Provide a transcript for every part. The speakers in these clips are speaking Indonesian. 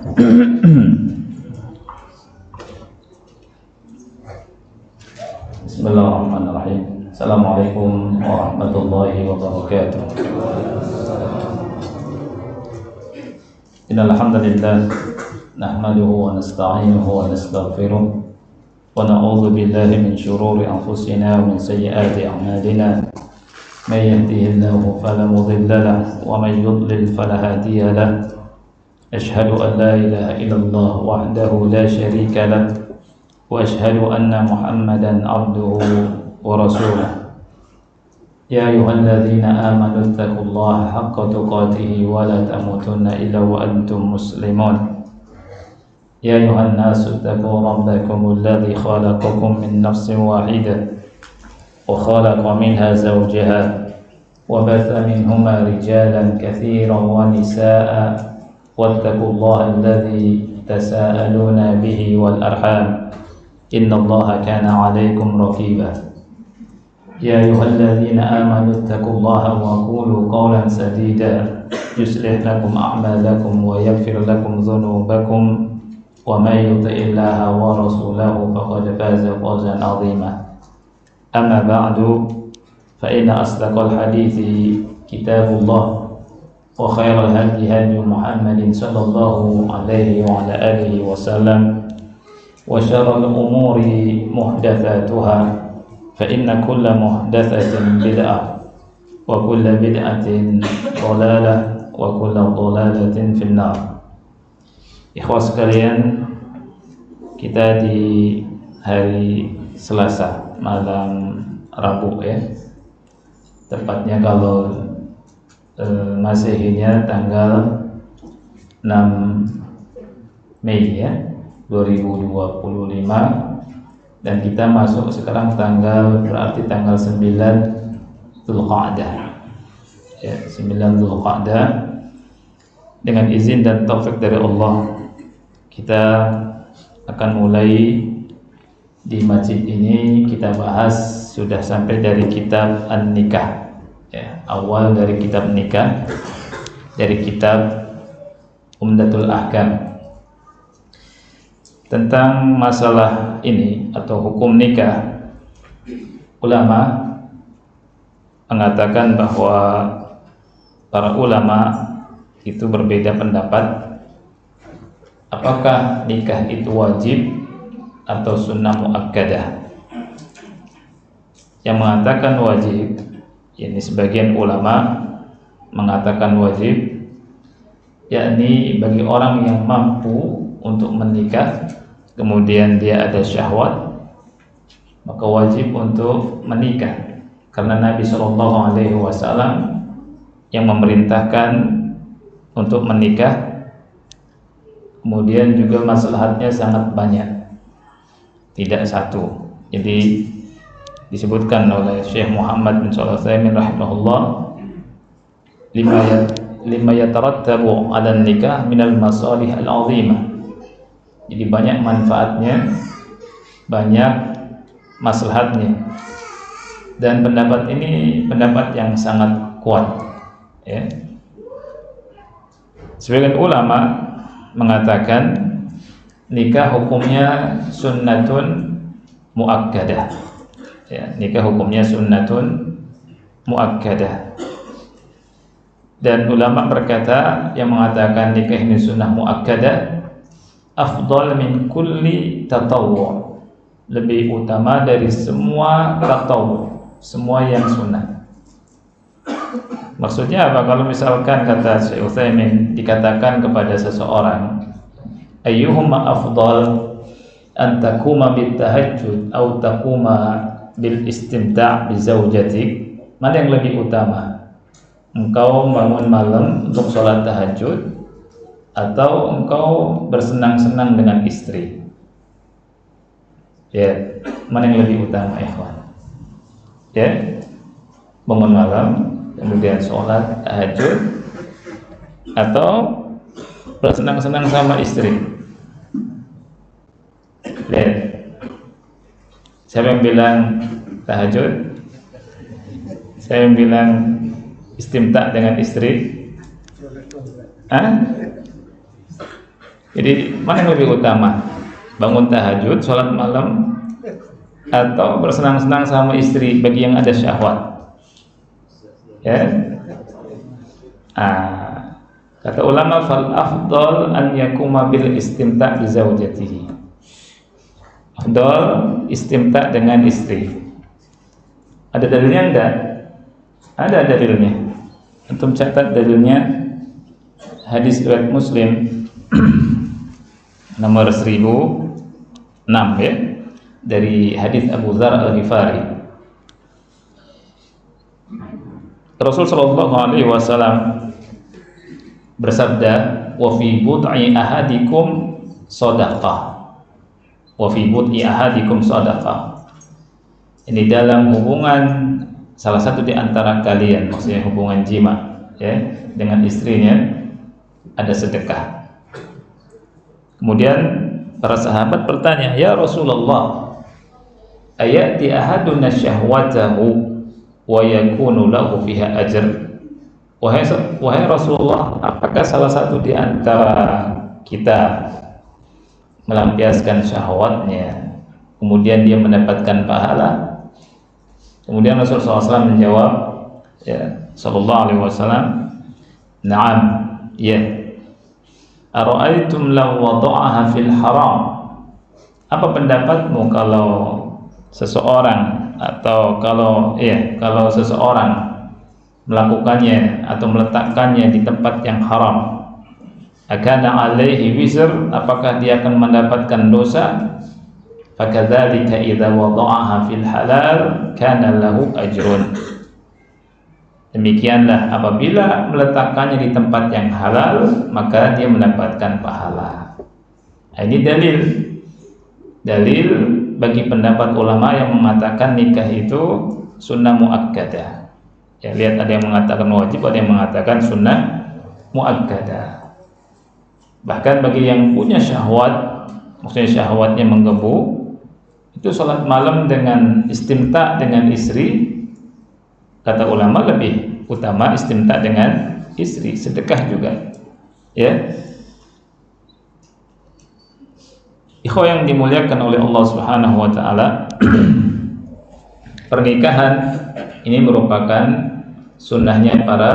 Bismillahirrahmanirrahim. Assalamualaikum warahmatullahi wabarakatuh. Innal hamdalillah nahmaduhu wa nasta'inuhu wa nastaghfiruh wa na'udzu billahi min shururi anfusina wa min sayyiati a'malina. May yahdihillahu fala mudilla lahu wa may yudlil fala hadiya lahu. Ashhadu an la ilaha illallah wahdahu la syarika lahu wa ashhadu anna Muhammadan abduhu wa rasuluh. Ya ayyuhalladzina amanu taqullaha haqqa tuqatih wa la tamutunna illa wa antum muslimun. Ya ayyuhan nasu taqu rabbakum alladzi khalaqakum min nafsin wahidah wa khalaqa minha zawjaha wa batha minhuma rijalan katsiran wa nisaa'a wattaqullaha alladzi tasaaluna bihi wal arham innallaha kana 'alaikum raqiba. Ya ayyuhalladzina amanu taqullaha wa qulu qawlan sadida yuslih lakum a'malakum wa yaghfir lakum dhunubakum wa may yuti'illaha wa rasulahu faqad faza fawzan 'azima. Amma ba'du fa inna asdaqal hadithi kitabullah wa khairal hadi hadi Muhammadin sallallahu alaihi wa ala alihi wasallam wa syarrul umuri muhdatsatuha fa inna kulla muhdatsatin bid'ah wa kulla bid'atin dhalalah wa kulla dhalalatin finnar. Ikhwas sekalian, kita di hari Selasa malam Rabu ya, tepatnya kalau Masehinya tanggal 6 Mei ya 2025, dan kita masuk sekarang berarti tanggal 9 Dzulqa'dah ya, 9 Dzulqa'dah. Dengan izin dan taufik dari Allah, kita akan mulai di masjid ini. Kita bahas sudah sampai dari kitab An-Nikah ya, awal dari kitab nikah, dari kitab Umdatul Ahkam. Tentang masalah ini atau hukum nikah, ulama mengatakan bahwa para ulama itu berbeda pendapat apakah nikah itu wajib atau sunnah muakkadah. Yang mengatakan wajib, ini sebagian ulama mengatakan wajib, yakni bagi orang yang mampu untuk menikah kemudian dia ada syahwat, maka wajib untuk menikah, karena Nabi SAW yang memerintahkan untuk menikah. Kemudian juga maslahatnya sangat banyak, tidak satu. Jadi disebutkan oleh Syekh Muhammad bin Shalih Al-Utsaimin rahimahullah, lima yatarattabu 'ala nikah minal masalih al-'azimah. Jadi banyak manfaatnya, banyak maslahatnya. Dan pendapat ini pendapat yang sangat kuat ya. Sebagian ulama mengatakan nikah hukumnya sunnatun muakkadah. Ya, nikah hukumnya sunnatun muakkadah. Dan ulama berkata, yang mengatakan nikah ini sunnah muakkadah, afdal min kulli tatawwu', lebih utama dari semua tatawwu', semua yang sunnah. Maksudnya apa? Kalau misalkan kata Syekh Utsaimin dikatakan kepada seseorang, ayyuhuma afdal an taquma bit tahajjud atau taquma bil istimta' bi zaujatik, mana yang lebih utama? Engkau bangun malam untuk sholat tahajud atau engkau bersenang-senang dengan istri? Ya, mana yang lebih utama, ikhwan? Ya, bangun malam kemudian sholat tahajud atau bersenang-senang sama istri? Lihat, siapa yang bilang tahajud? Saya yang bilang istimta dengan istri. Jadi mana yang lebih utama? Bangun tahajud, sholat malam, atau bersenang-senang sama istri bagi yang ada syahwat? Ya. Kata ulama, fal afdal an yakuma bil istimta' bi zaujatihi. Afdal istimta' dengan istri. Ada dalilnya enggak? Ada dalilnya. Antum catat dalilnya, hadis riwayat Muslim nomor 1006 ya, dari hadis Abu Dzar Al-Ghifari. Rasul sallallahu alaihi wasallam bersabda, wa fi bud'i ahadikum shadaqah. Wa fi bud'i ahadikum shadaqah. Ini dalam hubungan salah satu di antara kalian, maksudnya hubungan jima ya, dengan istrinya ada sedekah. Kemudian para sahabat bertanya, ya Rasulullah, ayati ahaduna syahwatahu wa yakunu lahu fiha ajr? Wahai Rasulullah, apakah salah satu di antara kita melampiaskan syahwatnya kemudian dia mendapatkan pahala? Kemudian Rasulullah SAW menjawab, ya, sallallahu alaihi wasallam, na'am, ya. Ara'aitum law wada'aha fil haram? Apa pendapatmu kalau seseorang kalau seseorang melakukannya atau meletakkannya di tempat yang haram? Akana alaihi wizr? Apakah dia akan mendapatkan dosa? Fakadzalika idza wada'aha fil halal kana lahu ajrun. Demikianlah apabila meletakkannya di tempat yang halal, maka dia mendapatkan pahala. Ini dalil bagi pendapat ulama yang mengatakan nikah itu sunnah muakkadah. Ya, lihat, ada yang mengatakan wajib, ada yang mengatakan sunnah muakkadah. Bahkan bagi yang punya syahwat, maksudnya syahwatnya menggebu, itu salat malam dengan istimta dengan istri, kata ulama lebih utama istimta dengan istri, sedekah juga. Ya. Ikhwah yang dimuliakan oleh Allah Subhanahu wa taala, pernikahan ini merupakan sunnahnya para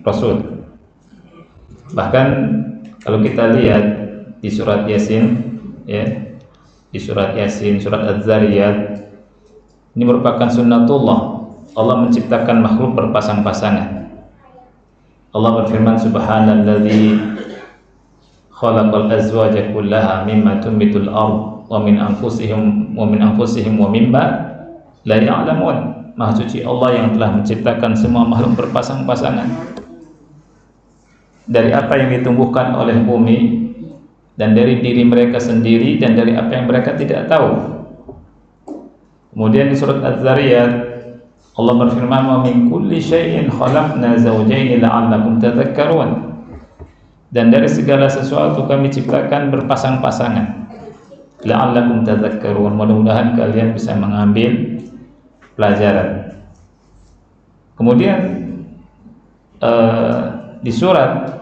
rasul. Bahkan kalau kita lihat di surat Yasin, ya, di surat Yasin, surat Az-Zariyat, ini merupakan sunnatullah. Allah menciptakan makhluk berpasang-pasangan. Allah berfirman, subhanalladzi khalaqal azwaja kullaha mimma tunbitul ardh wa min anfusihim wa mimma la ya'lamun. Maha suci Allah yang telah menciptakan semua makhluk berpasang-pasangan dari apa yang ditumbuhkan oleh bumi dan dari diri mereka sendiri dan dari apa yang mereka tidak tahu. Kemudian di surat Az-Zariyat Allah berfirman, wa min kulli syai'in khalaqna zawjayn la'allakum tadhakkarun. Dan dari segala sesuatu kami ciptakan berpasang-pasangan. La'allakum tadhakkarun, mudah-mudahan kalian bisa mengambil pelajaran. Kemudian di surat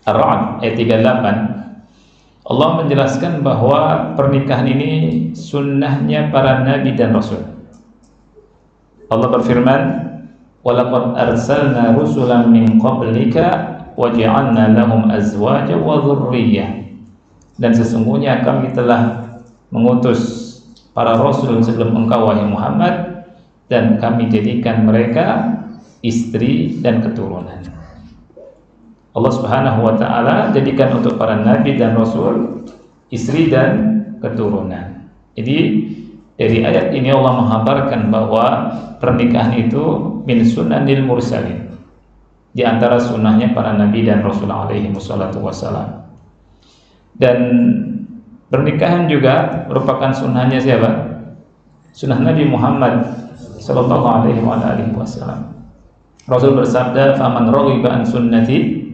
Ar-Ra'd ayat 38 Allah menjelaskan bahwa pernikahan ini sunnahnya para nabi dan rasul. Allah berfirman, walaqad arsalna rusulan min qablika wa ja'alna lahum azwaja wa dhurriyyah. Dan sesungguhnya kami telah mengutus para rasul sebelum engkau wahai Muhammad, dan kami jadikan mereka istri dan keturunan. Allah Subhanahu wa taala jadikan untuk para nabi dan rasul istri dan keturunan. Jadi dari ayat ini Allah menghabarkan bahwa pernikahan itu min sunnanil mursalin, di antara sunnahnya para nabi dan rasul alaihi wassalatu wassalam. Dan pernikahan juga merupakan sunnahnya siapa? Sunnah Nabi Muhammad sallallahu alaihi wasallam. Rasul bersabda, "Faman raghiba an sunnati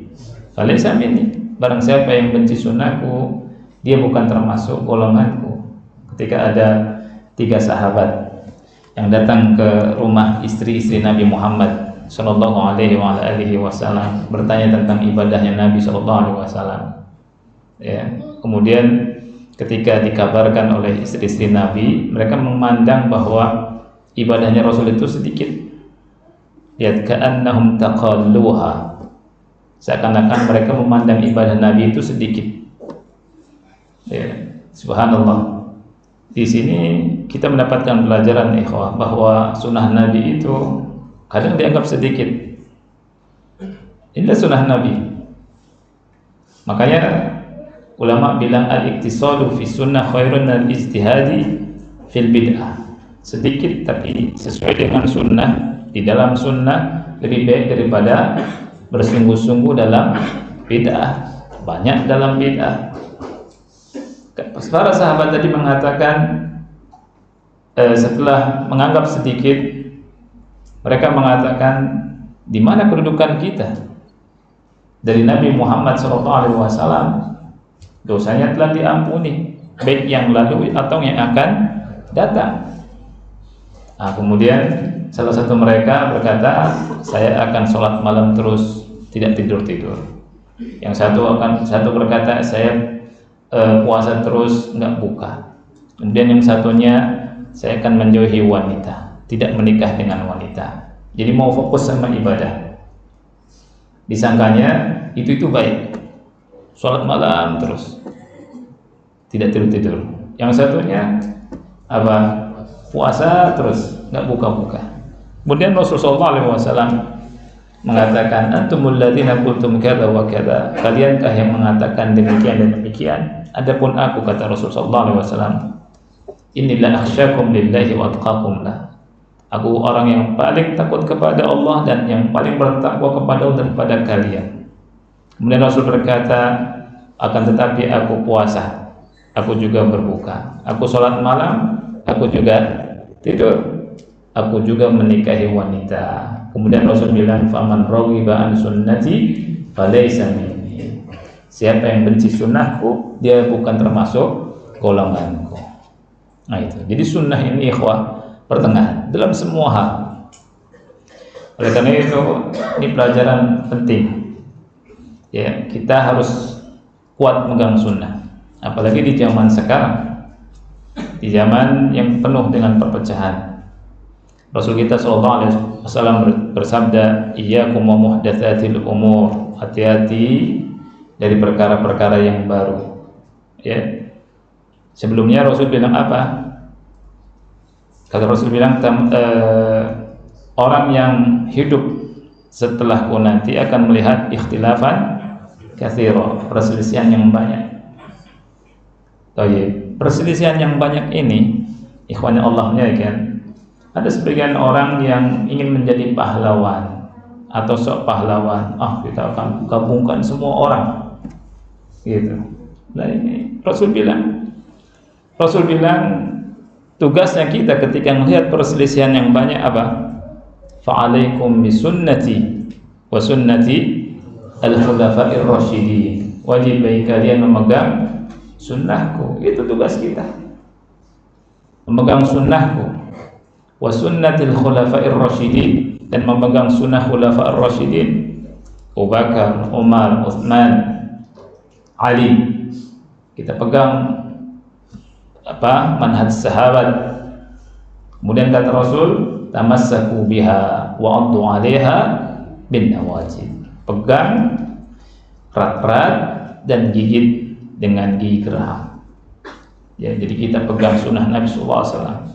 falaysa minni." Barang siapa yang benci sunnahku, dia bukan termasuk golonganku. Ketika ada 3 sahabat yang datang ke rumah istri-istri Nabi Muhammad sallallahu alaihi wasallam bertanya tentang ibadahnya Nabi sallallahu alaihi wasallam. Ya. Kemudian ketika dikabarkan oleh istri-istri Nabi, mereka memandang bahwa ibadahnya Rasul itu sedikit. Lihat, ka'annahum taqalluha, seakan-akan mereka memandang ibadah Nabi itu sedikit. Ya, subhanallah. Di sini kita mendapatkan pelajaran ikhwah bahwa sunnah Nabi itu kadang dianggap sedikit. Inilah sunnah Nabi. Makanya ulama bilang al-iktisadu fi sunnah khairun al ijtihadi fil bid'ah. Sedikit tapi sesuai dengan sunnah, di dalam sunnah lebih baik daripada bersungguh-sungguh dalam bid'ah, banyak dalam bid'ah. Para sahabat tadi mengatakan setelah menganggap sedikit, mereka mengatakan, di mana kedudukan kita dari Nabi Muhammad SAW? Dosanya telah diampuni, baik yang lalu atau yang akan datang. Nah, kemudian salah satu mereka berkata, saya akan sholat malam terus, tidak tidur-tidur. Yang satu berkata, saya puasa terus, nggak buka. Kemudian yang satunya, saya akan menjauhi wanita, tidak menikah dengan wanita. Jadi mau fokus sama ibadah. Disangkanya itu baik, sholat malam terus, tidak tidur-tidur. Yang satunya apa? Puasa terus, nggak buka-buka. Kemudian Rasulullah SAW mengatakan, antumul ladzina qultum kadza wa kadza, kaliankah yang mengatakan demikian dan demikian? Adapun aku, kata Rasulullah SAW, inilah akhsyakum lillahi wa atqakum lah. Aku orang yang paling takut kepada Allah dan yang paling bertakwa kepada Allah daripada kalian. Kemudian Rasul berkata, akan tetapi aku puasa, aku juga berbuka, aku sholat malam, aku juga tidur, aku juga menikahi wanita. Kemudian Rasul bilang, faman raghiba an sunnati falaysa minni. Siapa yang benci sunnahku, dia bukan termasuk golonganku. Nah itu. Jadi sunnah ini ikhwah pertengahan dalam semua hal. Oleh karena itu ini pelajaran penting. Ya, kita harus kuat megang sunnah. Apalagi di zaman sekarang, di zaman yang penuh dengan perpecahan. Rasul kita SAW bersabda, iyyakum wa muhdatsatil umur, hati-hati dari perkara-perkara yang baru. Ya. Sebelumnya Rasul bilang apa? Kata Rasul bilang, orang yang hidup setelahku nanti akan melihat ikhtilafan katsira, perselisihan yang banyak. Perselisihan yang banyak ini, ikhwannya Allah kan, ada sebagian orang yang ingin menjadi pahlawan atau sok pahlawan. Kita akan gabungkan semua orang, gitu. Nah ini Rasul bilang, tugasnya kita ketika melihat perselisihan yang banyak apa? Fa'alaikum bisunnati wa sunnati al-khulafa'ir rasyidin. Wajib bagi kalian memegang sunnahku. Itu tugas kita, memegang sunnahku. Wa sunnatil khulafa'ir rasyidin, dan memegang sunnah khulafa'ir rasyidin, Abu Bakar, Umar, Utsman, Ali. Kita pegang manhaj sahabat. Kemudian kata Rasul, tamassaku biha wa 'addu 'alaiha bin nawajid. Pegang erat-erat dan gigit dengan gigi geraham. Ya, jadi kita pegang sunnah Nabi SAW.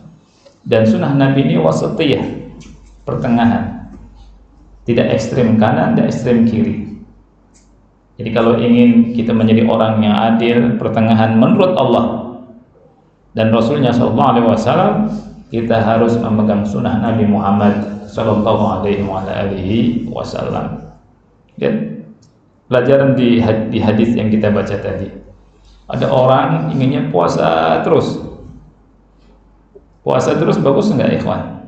Dan sunnah Nabi ini wasatiyah, pertengahan, tidak ekstrem kanan, tidak ekstrem kiri. Jadi kalau ingin kita menjadi orang yang adil, pertengahan menurut Allah dan Rasulnya SAW, kita harus memegang sunnah Nabi Muhammad SAW. Dan pelajaran di hadis yang kita baca tadi, ada orang inginnya puasa terus. Puasa terus bagus enggak ikhwan?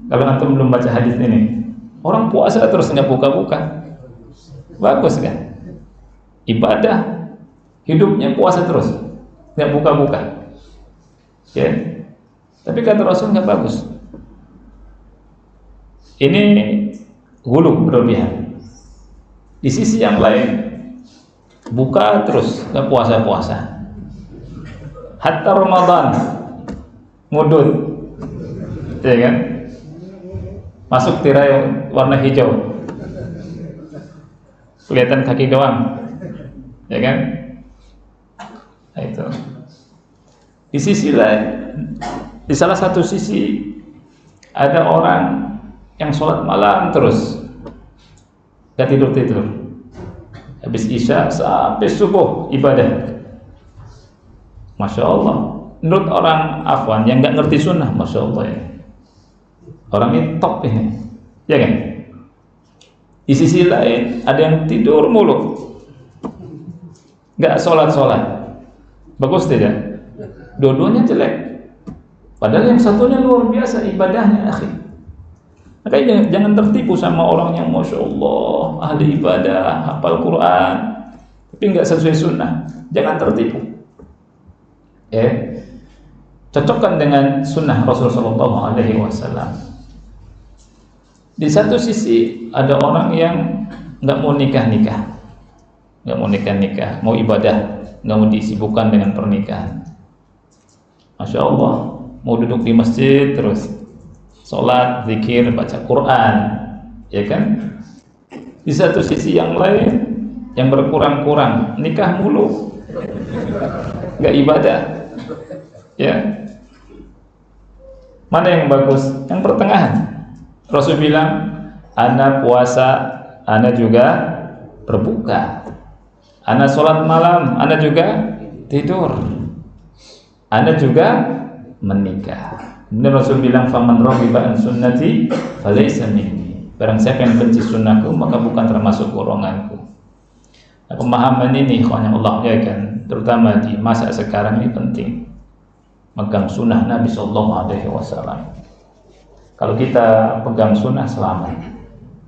Kalau antum belum baca hadis ini, orang puasa terus enggak buka-buka, bagus kan? Ibadah hidupnya puasa terus, enggak buka-buka. Ya. Tapi kata Rasul enggak bagus. Ini hulu berlebihan. Di sisi yang lain, buka terus, nggak puasa-puasa. Hatta Ramadan, mudut, ya kan? Masuk tirai warna hijau, kelihatan kaki doang, ya kan? Nah, itu. Di sisi lain, di salah satu sisi ada orang yang sholat malam terus, gak tidur-tidur, habis isya sampai subuh ibadah. Masya Allah. Menurut orang Afwan yang gak ngerti sunnah, Masya Allah ya, orang ini top ini, ya kan? Di sisi lain ada yang tidur mulu, gak sholat-sholat. Bagus tidak? Dua-duanya jelek. Padahal yang satunya luar biasa ibadahnya, akhi. Makanya jangan tertipu sama orang yang Masya Allah ahli ibadah, hafal Quran, tapi nggak sesuai sunnah. Jangan tertipu. Cocokkan dengan sunnah Rasulullah SAW. Di satu sisi ada orang yang nggak mau nikah-nikah, mau ibadah, nggak mau disibukkan dengan pernikahan. Masya Allah, mau duduk di masjid terus, sholat, zikir, baca Quran, ya kan? Di satu sisi yang lain, yang berkurang-kurang, nikah mulu, nggak ibadah, ya. Mana yang bagus? Yang pertengahan. Rasul bilang, ana puasa, ana juga berbuka, ana sholat malam, ana juga tidur, ana juga menikah. Kemudian Rasul bilang, faman raghiba an sunnati falaysa minni. Barang siapa yang benci sunnahku, maka bukan termasuk golonganku. Nah, pemahaman ini ikhwan yang Allah muliakan, terutama di masa sekarang ini penting. Megang sunnah Nabi SAW. Kalau kita pegang sunnah selamat.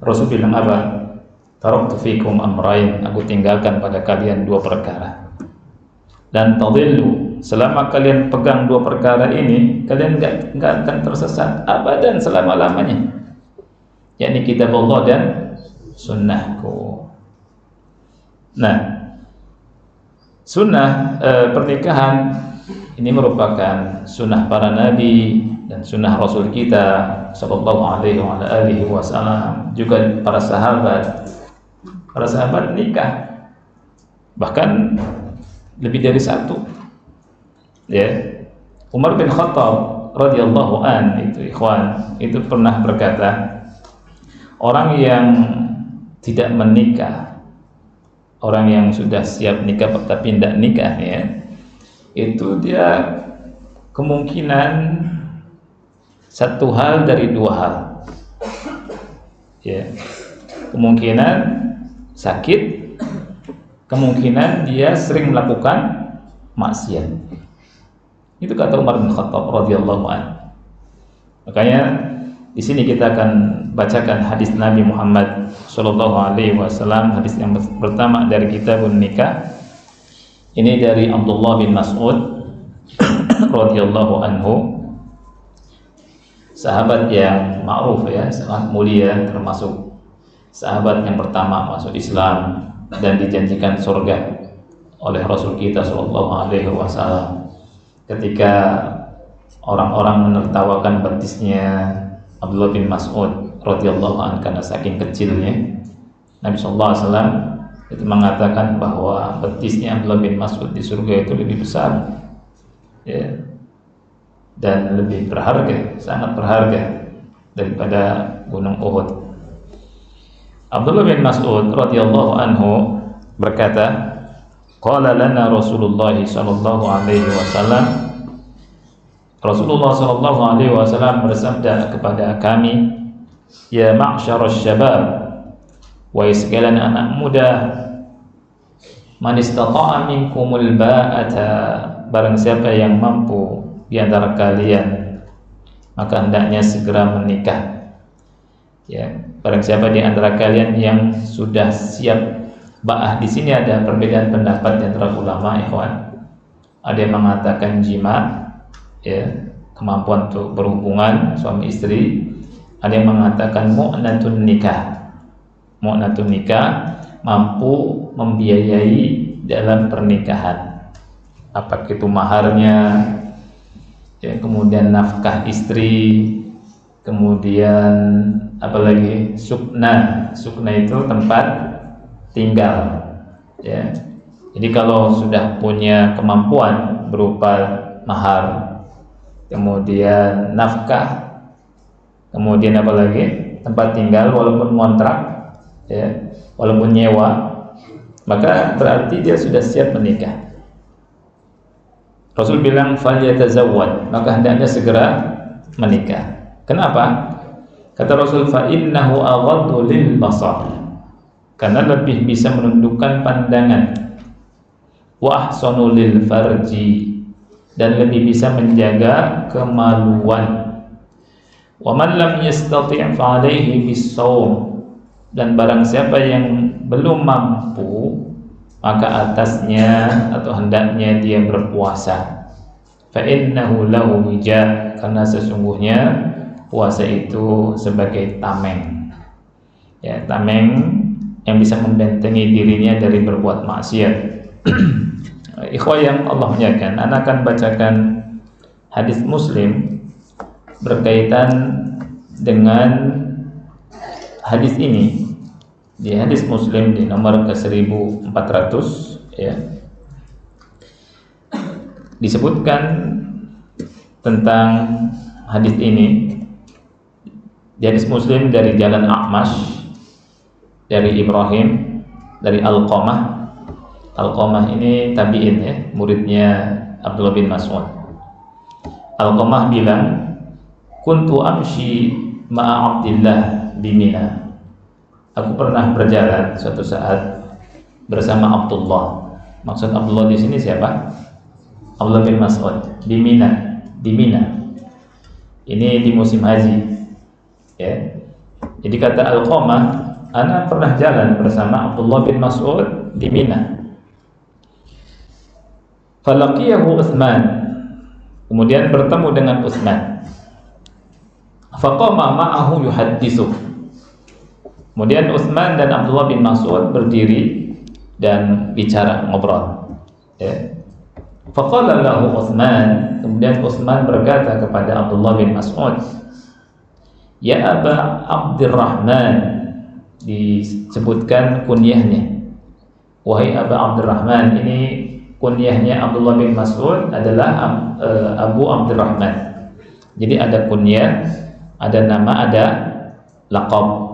Rasul bilang apa? Taraktu fikum amrayn, aku tinggalkan pada kalian dua perkara. Dan tadillu, selama kalian pegang dua perkara ini, kalian enggak akan tersesat abadan selama-lamanya. Yakni kitab Allah dan sunnahku. Nah, sunnah pernikahan ini merupakan sunnah para nabi dan sunnah Rasul kita sallallahu alaihi wasallam, juga para sahabat. Para sahabat nikah bahkan lebih dari satu. Ya. Umar bin Khattab radhiyallahu an itu ikhwan, itu pernah berkata, orang yang tidak menikah, orang yang sudah siap nikah tapi tidak nikah ya, itu dia kemungkinan satu hal dari dua hal, ya, kemungkinan sakit, kemungkinan dia sering melakukan maksiat. Itu kata Umar bin Khattab radhiyallahu anhu. Makanya di sini kita akan bacakan hadis Nabi Muhammad sallallahu alaihi wasallam, hadis yang pertama dari kitabun nikah. Ini dari Abdullah bin Mas'ud radhiyallahu anhu, sahabat yang ma'ruf ya, sangat mulia, termasuk sahabat yang pertama masuk Islam dan dijanjikan surga oleh Rasul kita sallallahu alaihi wasallam. Ketika orang-orang menertawakan betisnya Abdullah bin Mas'ud radhiyallahu anhu karena saking kecilnya, Nabi sallallahu alaihi wasallam itu mengatakan bahwa betisnya Abdullah bin Mas'ud di surga itu lebih besar, ya, dan lebih berharga, sangat berharga daripada gunung Uhud. Abdullah bin Mas'ud radhiyallahu anhu berkata, qala lana Rasulullah sallallahu alaihi wasallam, Rasulullah sallallahu alaihi wasallam bersabda kepada kami, ya ma'syarasy syabab, wahai sekalian anak muda, man istata'a minkumul ba'ata, barang siapa yang mampu di antara kalian maka hendaknya segera menikah. Ya, barang siapa di antara kalian yang sudah siap ba'ah, di sini ada perbedaan pendapat di antara ulama ikhwan. Ada yang mengatakan jima, ya, kemampuan untuk berhubungan suami istri. Ada yang mengatakan mu'natun nikah. Mu'natun nikah, mampu membiayai dalam pernikahan. Apakah itu maharnya, ya, kemudian nafkah istri, kemudian apalagi sukna itu tempat tinggal, ya. Jadi kalau sudah punya kemampuan berupa mahar, kemudian nafkah, kemudian apalagi tempat tinggal walaupun kontrak, ya, walaupun nyewa, maka berarti dia sudah siap menikah. Rasul bilang falyatazawwad, maka hendaknya segera menikah. Kenapa? Kata Rasul, fa innahu aghaddu lil basar, karena lebih bisa menundukkan pandangan, wa ahsanu lil farji, dan lebih bisa menjaga kemaluan, wa man lam yastati' fa alaihi bis-shaum, dan barang siapa yang belum mampu maka atasnya atau hendaknya dia berpuasa. Fa innahu lahu wija, karena sesungguhnya puasa itu sebagai tameng, ya, tameng yang bisa membentengi dirinya dari berbuat maksiat. Ikhwah yang Allah muliakan, anak akan bacakan hadis Muslim berkaitan dengan hadis ini. Di hadis Muslim di nomor ke-1400, ya, disebutkan tentang hadis ini. Di hadis Muslim dari jalan A'mash, dari Ibrahim, dari Alqamah ini tabi'in, ya, muridnya Abdullah bin Mas'ud. Alqamah bilang, kuntu amshi ma'a Abdillah di Mina. Aku pernah berjalan suatu saat bersama Abdullah. Maksud Abdullah di sini siapa? Abdullah bin Mas'ud di Mina. Ini di musim haji, ya. Jadi kata Alqamah, ana pernah jalan bersama Abdullah bin Mas'ud di Mina. Falaqiyahu Utsman, kemudian bertemu dengan Utsman. Faqama ma'ahu yuhadditsu. Kemudian Utsman dan Abdullah bin Mas'ud berdiri dan bicara, ngobrol, ya. Faqala lahu Utsman, kemudian Utsman berkata kepada Abdullah bin Mas'ud, ya Aba Abdurrahman, disebutkan kunyahnya, wahai Aba Abdurrahman. Ini kunyahnya Abdullah bin Mas'ud adalah Abu Abdurrahman. Jadi ada kunyah, ada nama, ada laqab,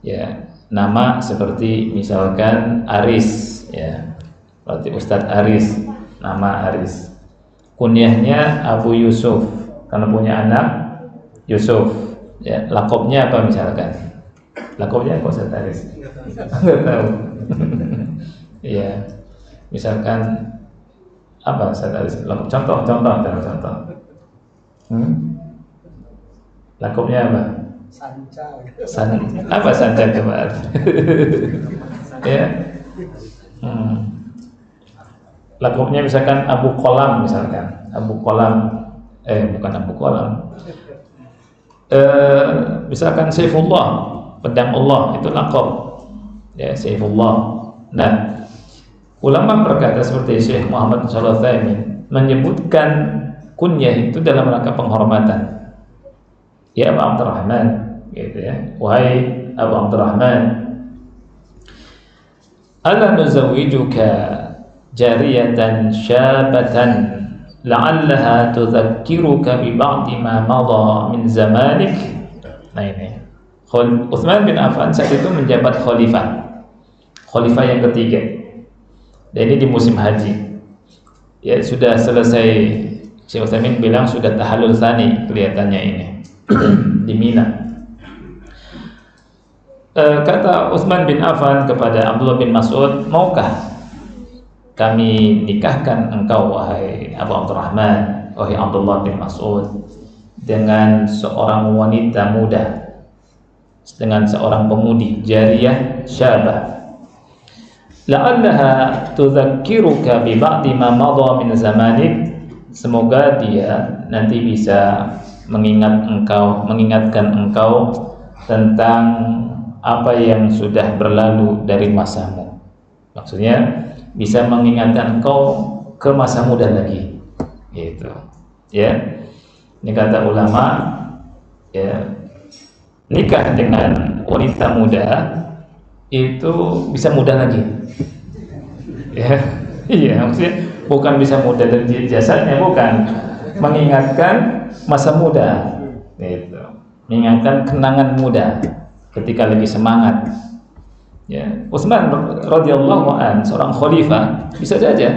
ya. Nama seperti misalkan Aris, ya, berarti Ustadz Aris, nama Aris. Kunyahnya Abu Yusuf, karena punya anak Yusuf, ya. Laqabnya apa misalkan? Laqabnya apa Ustadz Aris? Enggak tahu. Ya, misalkan apa Ustadz Aris? Contoh. Laqabnya apa? Apa sanca coba? Ya. Laqabnya misalkan Abu Qolam, misalkan Abu Qolam, bukan Abu Qolam, misalkan Saifullah, pedang Allah, itu laqab, ya, Saifullah. Nah, ulama berkata seperti Syekh Muhammad Shalih Al-Utsaimin menyebutkan kunyah itu dalam rangka penghormatan. Ya Abu Abdurrahman, gitu, ya, wahai Abu Abdurrahman, ala nuzawwijuka jariyatan syabatan la'allaha tudhakkiruka bi ba'di ma madha min zamanik. Nah, ini Utsman bin Affan saat itu menjabat khalifah yang ketiga, dan ini di musim haji, ya. Sudah selesai, Syekh Utsaimin bilang sudah tahallul tsani kelihatannya ini di Mina. Kata Utsman bin Affan kepada Abdullah bin Mas'ud, maukah kami nikahkan engkau wahai Abu Abdurrahman, wahai Abdullah bin Mas'ud, dengan seorang wanita muda, dengan seorang pemudi, jariyah syabah, la'allaha tudzakiruka bi ba'di ma madha min zamanik, semoga dia nanti bisa mengingatkan engkau tentang apa yang sudah berlalu dari masamu. Maksudnya bisa mengingatkan kau ke masa muda lagi. Gitu. Ya. Ini kata ulama, ya, nikah dengan wanita muda itu bisa muda lagi. Ya. Iya, maksudnya bukan bisa muda dari jasadnya, bukan. Mengingatkan masa muda. Gitu. Mengingatkan kenangan muda ketika lagi semangat. Ya, Utsman radhiyallahu an, seorang khalifah, bisa saja.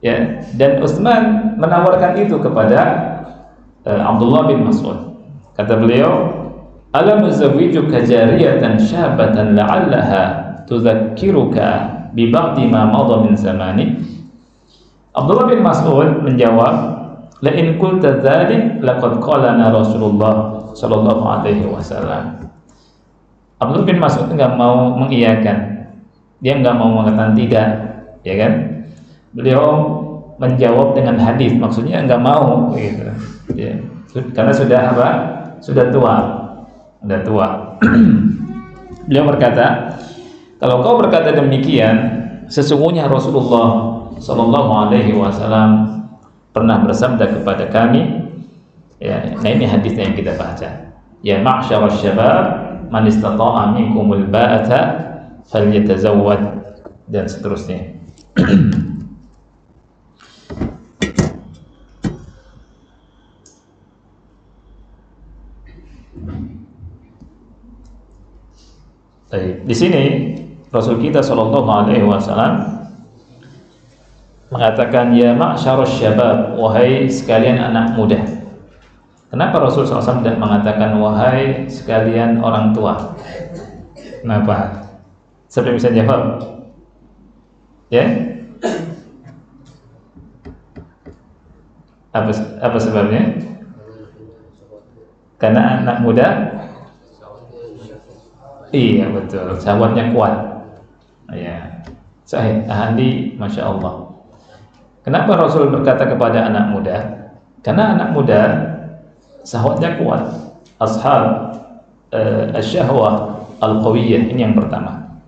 Ya, dan Utsman menawarkan itu kepada Abdullah bin Mas'ud. Kata beliau, "Alam uzawwijuka jariyatan syabatan la'allaha tudzakiruka bi ba'di ma madha min zamani." Abdullah bin Mas'ud menjawab, "La in qulta dzalik laqad qalana Rasulullah sallallahu alaihi wasallam." Abdullah bin Mas'ud enggak mau mengiyakan. Dia enggak mau mengatakan tidak, ya kan? Beliau menjawab dengan hadis, maksudnya enggak mau gitu. Ya. Karena sudah apa? Sudah tua. Sudah tua. Beliau berkata, "Kalau kau berkata demikian, sesungguhnya Rasulullah sallallahu alaihi wasallam pernah bersabda kepada kami." Ya, nah ini hadisnya yang kita baca. "Ya ma'syarasy syabab, man istata'a minkumul ba'ata falyatazawwad," dan seterusnya. Di sini Rasul kita sallallahu alaihi wasallam mengatakan, "Ya ma'syarasy syabab," wahai sekalian anak muda. Kenapa Rasul SAW tidak mengatakan wahai sekalian orang tua? Kenapa? Siapa yang bisa jawab? Ya? Apa sebabnya? Karena anak muda. Iya betul, syahwatnya kuat. Ya, sahih, ahli, masya Allah. Kenapa Rasul berkata kepada anak muda? Karena anak muda syahwatnya kuat. Ashab asyahwah al-qawiyyah, ini yang pertama.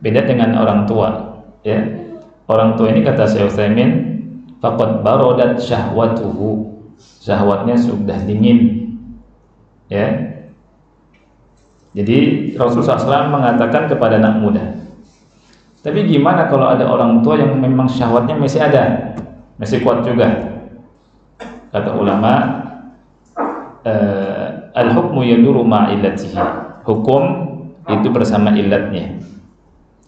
Beda dengan orang tua. Ya, orang tua ini kata Syekh Utsaimin, faqad baradat syahwatuhu, syahwatnya sudah dingin. Ya. Jadi Rasulullah SAW mengatakan kepada anak muda. Tapi gimana kalau ada orang tua yang memang syahwatnya masih ada, masih kuat juga? Kata ulama, al-hukmu yaduru ma'illatihi, hukum itu bersama illatnya.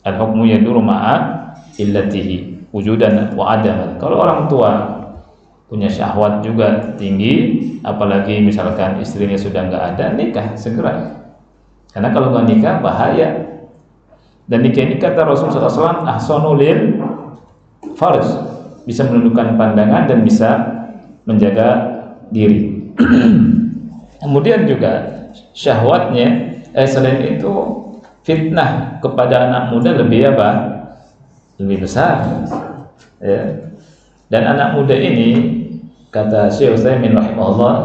Al-hukmu yaduru ma'illatihi wujudan wa adaman. Kalau orang tua punya syahwat juga tinggi, apalagi misalkan istrinya sudah nggak ada, nikah segera. Karena kalau nggak nikah bahaya. Dan nikah ini kata Rasulullah SAW, ahsanu lil farj, bisa menundukkan pandangan dan bisa menjaga diri. Kemudian juga syahwatnya, selain itu fitnah kepada anak muda lebih apa? Lebih besar. Ya. Dan anak muda ini, kata Syekh Utsaimin rahimahullah,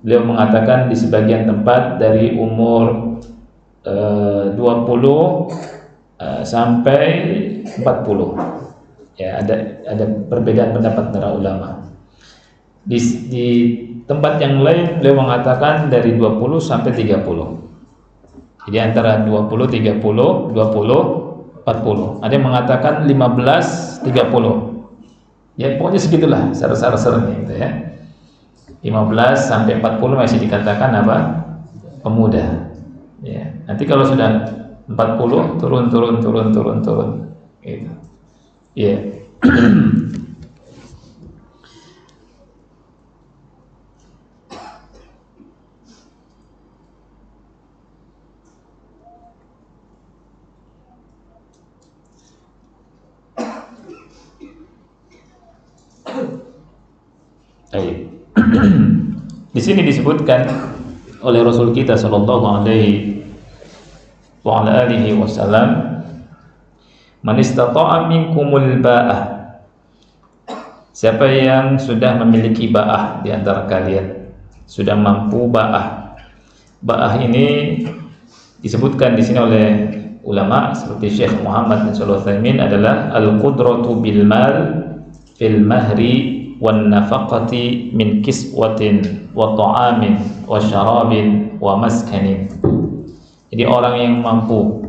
beliau mengatakan di sebagian tempat dari umur 20 sampai 40. Ya, ada perbedaan pendapat para ulama. Di tempat yang lain beliau mengatakan dari 20 sampai 30. Jadi antara 20, 30, 20, 40. Ada yang mengatakan 15, 30. Ya, pokoknya segitulah sar-sarnya gitu ya. 15 sampai 40 masih dikatakan apa? Pemuda. Ya, nanti kalau sudah 40 turun gitu. Ya. Di sini disebutkan oleh Rasul kita sallallahu alaihi wa ala alihi wasallam, man istata'a minkumul ba'ah, siapa yang sudah memiliki ba'ah di antara kalian, sudah mampu ba'ah. Ba'ah ini disebutkan di sini oleh ulama seperti Syekh Muhammad bin Shalih Al-Utsaimin adalah al-qudratu bil mal fil mahri wan nafaqati min kiswatin wa ta'amin wa syarabin wa maskanin. Jadi orang yang mampu,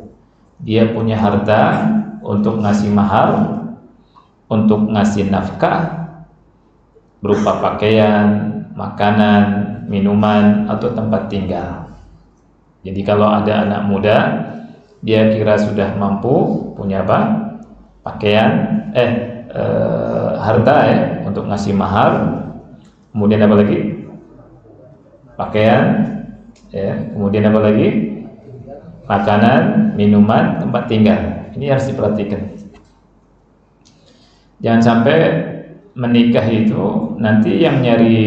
dia punya harta untuk ngasih mahar, untuk ngasih nafkah berupa pakaian, makanan, minuman, atau tempat tinggal. Jadi kalau ada anak muda, dia kira sudah mampu, punya apa? Pakaian, harta ya, untuk ngasih mahar. Kemudian apa lagi? Pakaian, ya. Kemudian apa lagi? Makanan, minuman, tempat tinggal. Ini harus diperhatikan. Jangan sampai menikah itu nanti yang nyari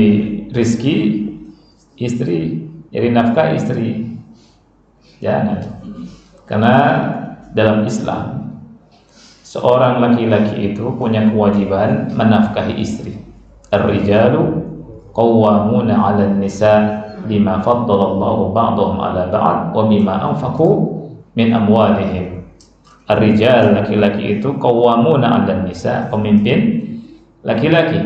rizki istri, nyari nafkah istri. Jangan. Karena dalam Islam seorang laki-laki itu punya kewajiban menafkahi istri. Ar-rijalu qawwamuna 'alan nisa bima faddalallahu ba'dahum 'ala ba'd wa bima anfaqu min amwalihim. Ar-rijal, laki-laki itu qawwamuna 'alan nisa, pemimpin laki-laki,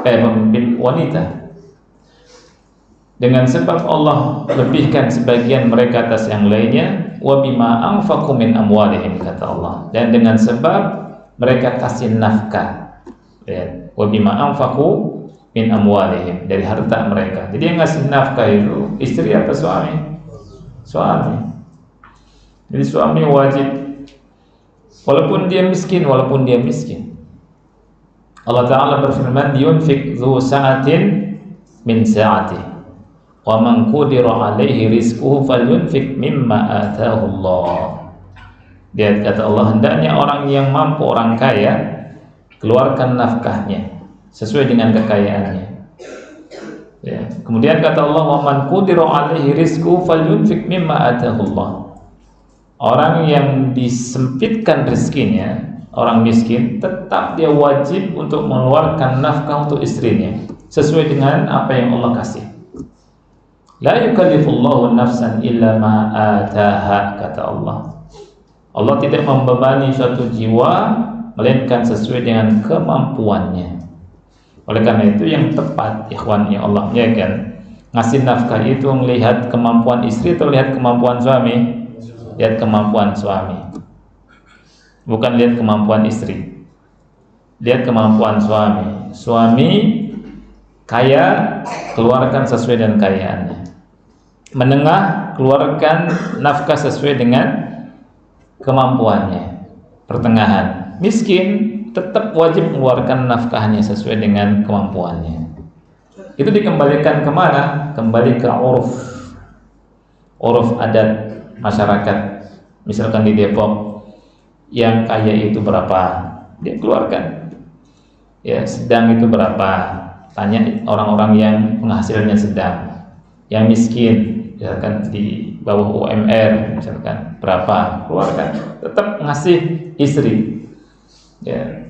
pemimpin wanita. Dengan sebab Allah lebihkan sebagian mereka atas yang lainnya, wa bima anfaqu min amwalihim, kata Allah, dan dengan sebab mereka kasih nafkah, ya, wa bima anfaqu min amwalihim, dari harta mereka. Jadi yang ngasih nafkah itu istri apa suami? Suami. Jadi suami wajib, walaupun dia miskin. Allah Ta'ala berfirman, yunfik dzu sa'atin min sa'atihi wa man qudira 'alaihi rizquhu falyunfik mimma ataahu Allah. Dia kata Allah, hendaknya orang yang mampu, orang kaya, keluarkan nafkahnya sesuai dengan kekayaannya. Ya. Kemudian kata Allah, wa man qudira 'alaihi rizquhu falyunfik mimma ataahu Allah. Orang yang disempitkan rezekinya, orang miskin, tetap dia wajib untuk mengeluarkan nafkah untuk istrinya sesuai dengan apa yang Allah kasih. La yukallifullahu nafsan illa ma ataha, kata Allah. Allah tidak membebani suatu jiwa melainkan sesuai dengan kemampuannya. Oleh karena itu yang tepat, ikhwan ya Allah, ya kan, ngasih nafkah itu melihat kemampuan istri atau lihat kemampuan suami? Lihat kemampuan suami, bukan lihat kemampuan istri. Lihat kemampuan suami. Suami kaya, keluarkan sesuai dengan kayaannya. Menengah, keluarkan nafkah sesuai dengan kemampuannya. Pertengahan, miskin, tetap wajib mengeluarkan nafkahnya sesuai dengan kemampuannya. Itu dikembalikan kemana? Kembali ke uruf adat masyarakat. Misalkan di Depok, yang kaya itu berapa, dia keluarkan. Ya, sedang itu berapa, tanya orang-orang yang penghasilannya sedang. Yang miskin, misalkan di bawah UMR, misalkan berapa, keluarkan. Tetap ngasih istri. Ya,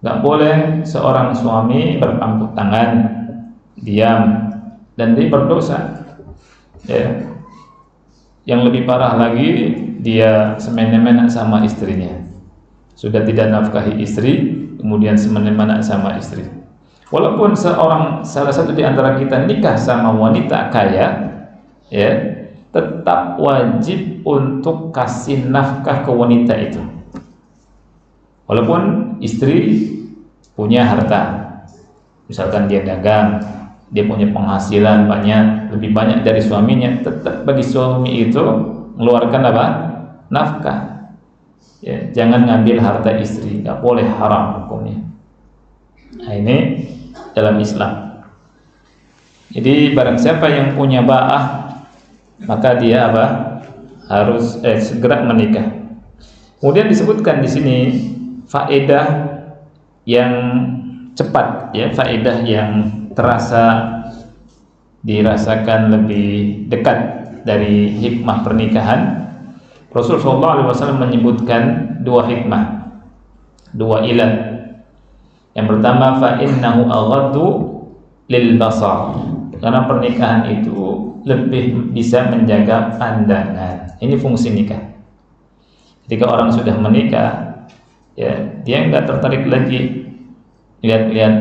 nggak boleh seorang suami berpangku tangan, diam, dan dia berdosa. Ya. Yang lebih parah lagi, dia semena-mena sama istrinya. Sudah tidak nafkahi istri, kemudian semena-mena sama istri. Walaupun salah satu di antara kita nikah sama wanita kaya, ya, tetap wajib untuk kasih nafkah ke wanita itu. Walaupun istri punya harta, misalkan dia dagang, dia punya penghasilan banyak, lebih banyak dari suaminya, tetap bagi suami itu mengeluarkan apa? Nafkah. Ya, jangan ngambil harta istri, nggak boleh, haram hukumnya. Nah, ini dalam Islam. Jadi barang siapa yang punya ba'ah, maka dia apa? Harus segera menikah. Kemudian disebutkan di sini faedah yang cepat, ya, faedah yang dirasakan lebih dekat dari hikmah pernikahan. Rasulullah SAW menyebutkan dua hikmah, dua ilah. Yang pertama, fa innahu aghaddu lil basar, karena pernikahan itu lebih bisa menjaga pandangan. Ini fungsi nikah. Ketika orang sudah menikah, ya dia nggak tertarik lagi lihat-lihat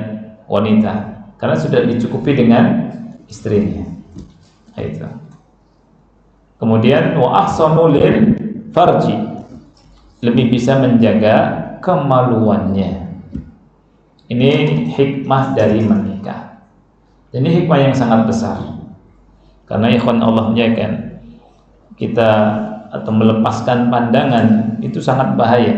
wanita karena sudah dicukupi dengan istrinya. Itu. Kemudian wa ahsanu lil farji, lebih bisa menjaga kemaluannya. Ini hikmah dari menikah. Ini hikmah yang sangat besar. Karena ikhwan Allah menjadikan kita atau melepaskan pandangan itu sangat bahaya.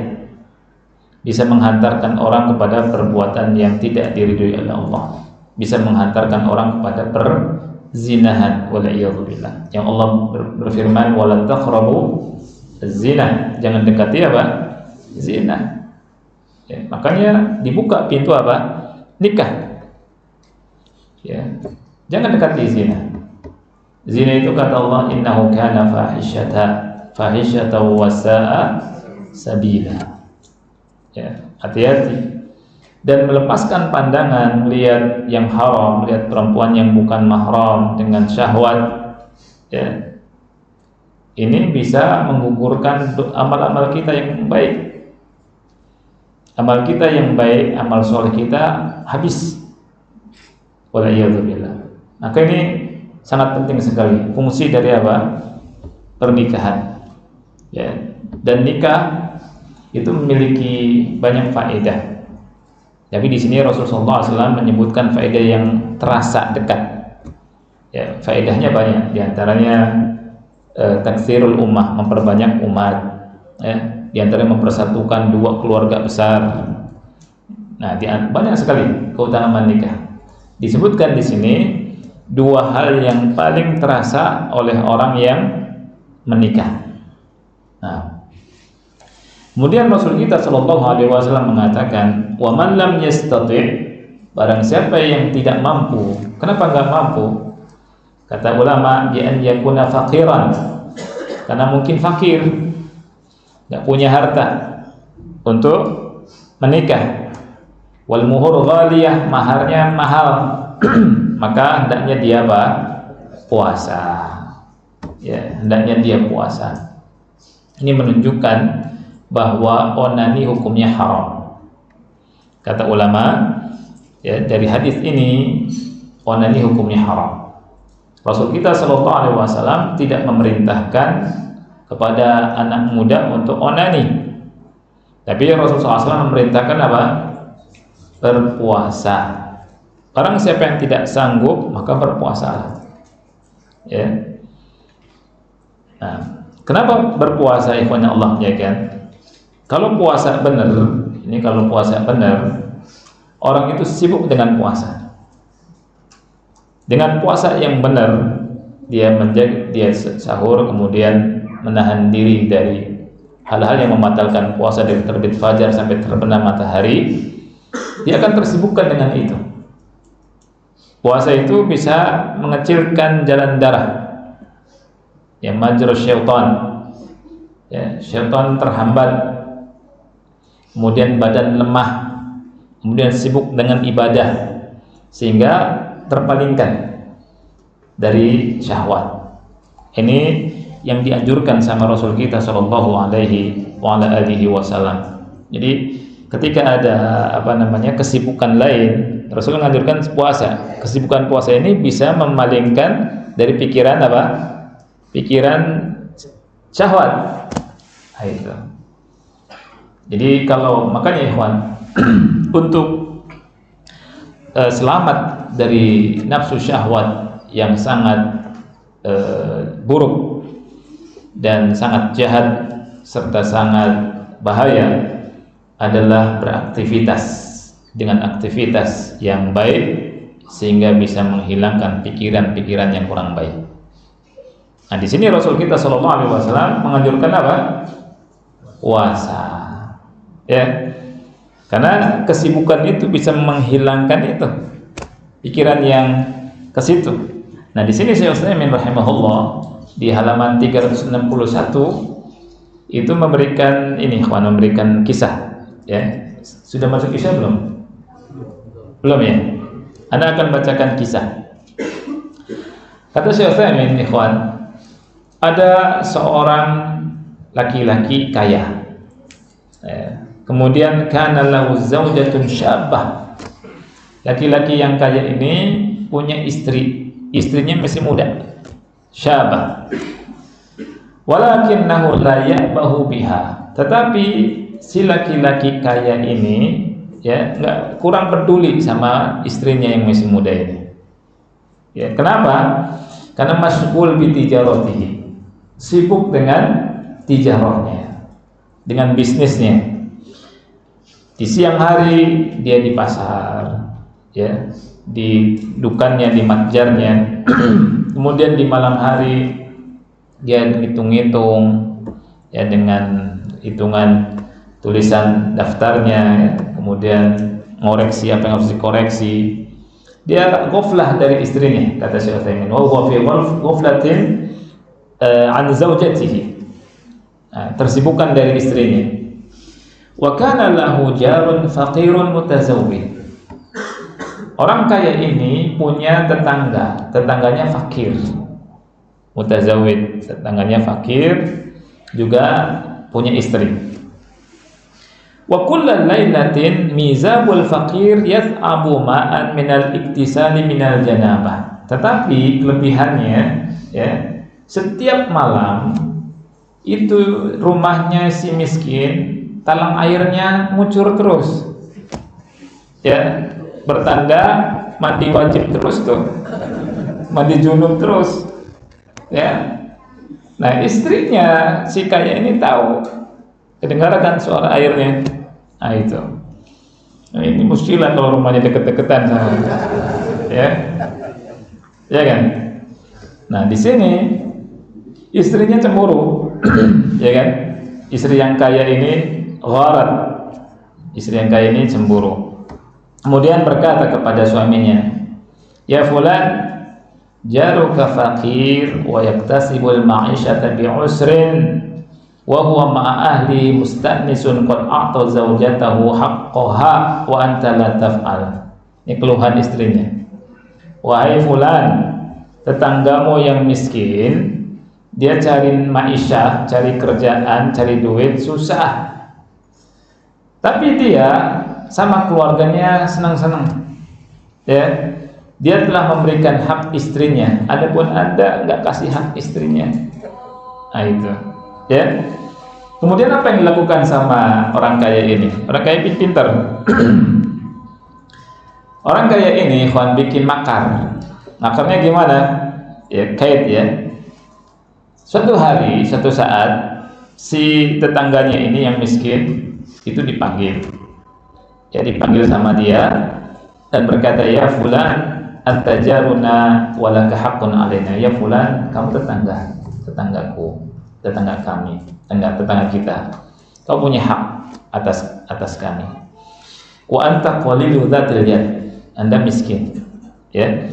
Bisa menghantarkan orang kepada perbuatan yang tidak diridhoi oleh Allah. Bisa menghantarkan orang kepada perzinahan, wala'iyadzubillah. Yang Allah berfirman, wala taqrabu zina, jangan dekati apa? Zina. Ya, makanya dibuka pintu apa? Nikah. Ya, jangan dekati zina. Zina itu kata Allah, innahu kana fahishata wa sa'a sabila. Ya, hati-hati. Dan melepaskan pandangan melihat yang haram, melihat perempuan yang bukan mahram dengan syahwat, ya, ini bisa menggugurkan amal-amal kita yang baik. Amal kita yang baik, amal soleh kita habis. Wala'iyadzubillah. Maka ini sangat penting sekali fungsi dari apa? Pernikahan. Ya. Dan nikah itu memiliki banyak faedah. Tapi di sini Rasulullah SAW menyebutkan faedah yang terasa dekat. Ya, faedahnya banyak. Di antaranya taksirul ummah, memperbanyak umat. Ya, di antaranya mempersatukan dua keluarga besar. Nah, banyak sekali keutamaan nikah. Disebutkan di sini dua hal yang paling terasa oleh orang yang menikah. Nah, kemudian Rasul kita Shallallahu Alaihi Wasallam mengatakan, wa man lam yastati', barang siapa yang tidak mampu. Kenapa enggak mampu? Kata ulama, bi an yakuna faqiran, karena mungkin fakir, enggak punya harta untuk menikah. Wal muhur ghaliyah, maharnya mahal, maka hendaknya dia apa? Puasa. Ya, hendaknya dia puasa. Ini menunjukkan bahwa onani hukumnya haram. Kata ulama, ya, dari hadis ini onani hukumnya haram. Rasul kita Shallallahu Alaihi Wasallam tidak memerintahkan kepada anak muda untuk onani, tapi Rasulullah SAW memerintahkan apa? Berpuasa. Barang siapa yang tidak sanggup maka berpuasa. Ya. Nah, kenapa berpuasa, ikhwan Allah ya kan? Kalau puasa benar, kalau puasa benar, orang itu sibuk dengan puasa. Dengan puasa yang benar, dia sahur, kemudian menahan diri dari hal-hal yang membatalkan puasa dari terbit fajar sampai terbenam matahari, dia akan tersibukkan dengan itu. Puasa itu bisa mengecilkan jalan darah, ya, majrus syaitan, ya, syaitan terhambat, kemudian badan lemah, kemudian sibuk dengan ibadah, sehingga terpalingkan dari syahwat. Ini yang dianjurkan sama Rasul kita Shallallahu Alaihi Wasallam. Jadi ketika ada kesibukan lain, Rasul menganjurkan puasa. Kesibukan puasa ini bisa memalingkan dari pikiran pikiran syahwat. Itu. Jadi makanya ikhwan untuk selamat dari nafsu syahwat yang sangat buruk dan sangat jahat serta sangat bahaya adalah beraktivitas dengan aktivitas yang baik sehingga bisa menghilangkan pikiran-pikiran yang kurang baik. Nah, di sini Rasul kita Shallallahu Alaihi Wasallam menganjurkan apa? Puasa. Ya. Karena kesibukan itu bisa menghilangkan itu pikiran yang ke situ. Nah, di sini Syekh Utsaimin rahimahullah di halaman 361 itu memberikan kisah, ya. Sudah masuk kisah belum? Belum ya? Anda akan bacakan kisah. Kata Syekh Utsaimin, ikhwan, ada seorang laki-laki kaya. Kemudian kana lahu zaujatun syabah. Laki-laki yang kaya ini punya istri, istrinya masih muda, syabah. Walakinnahu la ya'bahu biha. Tetapi si laki-laki kaya ini ya enggak kurang peduli sama istrinya yang masih muda ini. Ya, kenapa? Karena masghul bi tijaratihi. Sibuk dengan tijarahnya, dengan bisnisnya. Di siang hari dia di pasar, ya, di dukannya, di matjarnya. Kemudian di malam hari dia hitung-hitung ya dengan hitungan tulisan daftarnya, ya. Kemudian ngoreksi apa yang harus dikoreksi. Dia ghaflah dari istrinya, kata Syekh Utsaimin. Wa huwa fi ghaflatin an zaujatihi. Tersibukkan dari istrinya. Wa kana lahu jarun faqirun mutazawwid. Orang kaya ini punya tetangga, tetangganya fakir. Mutazawwid, tetangganya fakir, juga punya istri. Wa kullal lailatin mizabul faqir yath'abu ma'an minal iktisali minal janabah. Tetapi kelebihannya ya, setiap malam itu rumahnya si miskin talang airnya ngucur terus. Ya, bertanda mandi wajib terus tuh. Mandi junub terus. Ya. Nah, istrinya si kaya ini tahu, kedengaran kan suara airnya. Nah itu. Nah, ini muskilah kalau rumahnya deket-deketan sama, ya, ya kan. Nah di sini istrinya cemburu, ya kan. Istri yang kaya ini gharat. Istri yang kaya ini cemburu. Kemudian berkata kepada suaminya, ya fulan, jaruka faqir wa yaktasibul ma'isyata bi'usrin wa huwa ma'a ahli musta'nisun qad a'ta zaujatahu haqqaha wa anta la taf'al. Ini keluhan istrinya. Wahai fulan, tetanggamu yang miskin, dia cari ma'isyah, cari kerjaan, cari duit susah. Tapi dia sama keluarganya senang-senang. Ya. Dia telah memberikan hak istrinya, adapun Anda enggak kasih hak istrinya. Nah itu. Ya. Kemudian apa yang dilakukan sama orang kaya ini? Orang kaya ini pintar. Orang kaya ini kawan bikin makar. Makarnya gimana? Ya, kait ya. Suatu hari, suatu saat si tetangganya ini yang miskin itu dipanggil. Ya, dipanggil sama dia dan berkata, ya fulan, anta jaruna walaka haqqun alaina. Ya fulan, kamu tetanggaku, tetangga kami, tetangga kita. Kau punya hak atas kami. Wa anta qalilu dzatil yad. Anda miskin. Ya.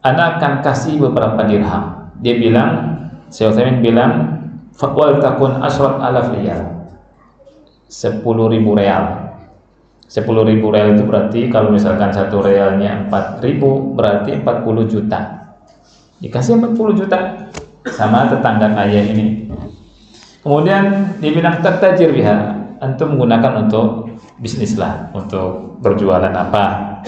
Ana akan kasih beberapa dirham. Dia bilang, Syekh Utsaimin bilang, faqwal takun asrat alaf riyal. 10.000 real. 10.000 real itu berarti kalau misalkan satu realnya 4.000 berarti 40 juta. Dikasih 40 juta sama tetangga kaya ini. Kemudian dibilang tertajir biha, antum menggunakan untuk bisnis lah, untuk berjualan apa.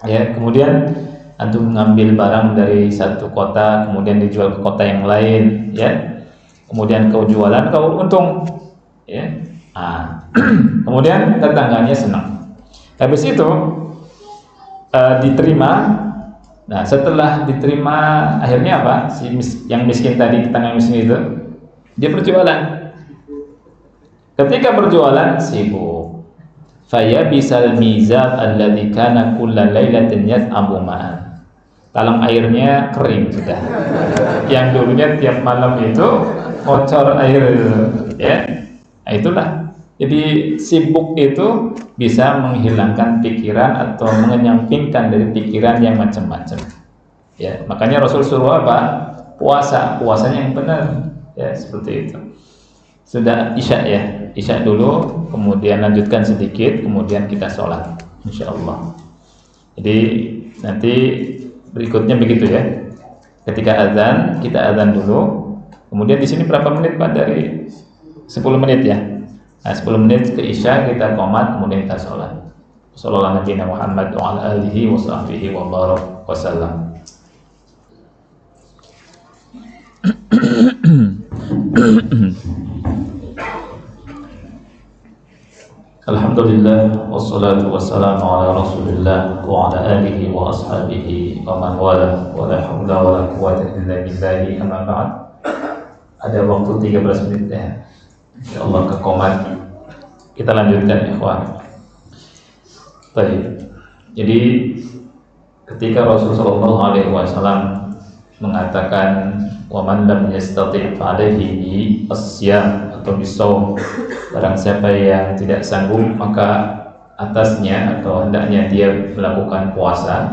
Ya, kemudian antum mengambil barang dari satu kota kemudian dijual ke kota yang lain, ya. Kemudian kau jualan, kau untung, ya. Kemudian tetangganya senang. Habis itu diterima. Nah, setelah diterima akhirnya apa? Yang miskin tadi, tetangga miskin itu, dia berjualan. Ketika berjualan sibuk. Faya bisal mizab alladzi kana kullal lailatin yat'abu ma'an. Talang airnya kering sudah. Yang dulunya tiap malam itu ngocor air, ya. Nah, itulah. Jadi sibuk itu bisa menghilangkan pikiran atau mengenyampingkan dari pikiran yang macam-macam. Ya, makanya Rasul suruh apa? Puasanya yang benar. Ya, seperti itu. Sudah isya ya, isya dulu, kemudian lanjutkan sedikit, kemudian kita sholat, insyaallah. Jadi nanti berikutnya begitu ya. Ketika azan, kita azan dulu. Kemudian di sini berapa menit Pak? Dari 10 menit ya. Nah, 10 menit ke Isya kita qomat, kemudian kita sholat. Sallallahu alaihi Muhammad wa ala alihi wa sahbihi wa barak wa sallam. Alhamdulillah wassalatu wassalamu ala Rasulillah wa ala alihi wa ashabihi wa man wala wa la haula wa la quwwata illa billahi, amma ba'd. Ada waktu 13 menit ya. Insyaallah ke qomat. Kita lanjutkan ikhwan. Baik. Jadi ketika Rasulullah SAW mengatakan wa man lam yastati' fa alaihi as-siyam atau bisawm, barang siapa yang tidak sanggup maka atasnya atau hendaknya dia melakukan puasa.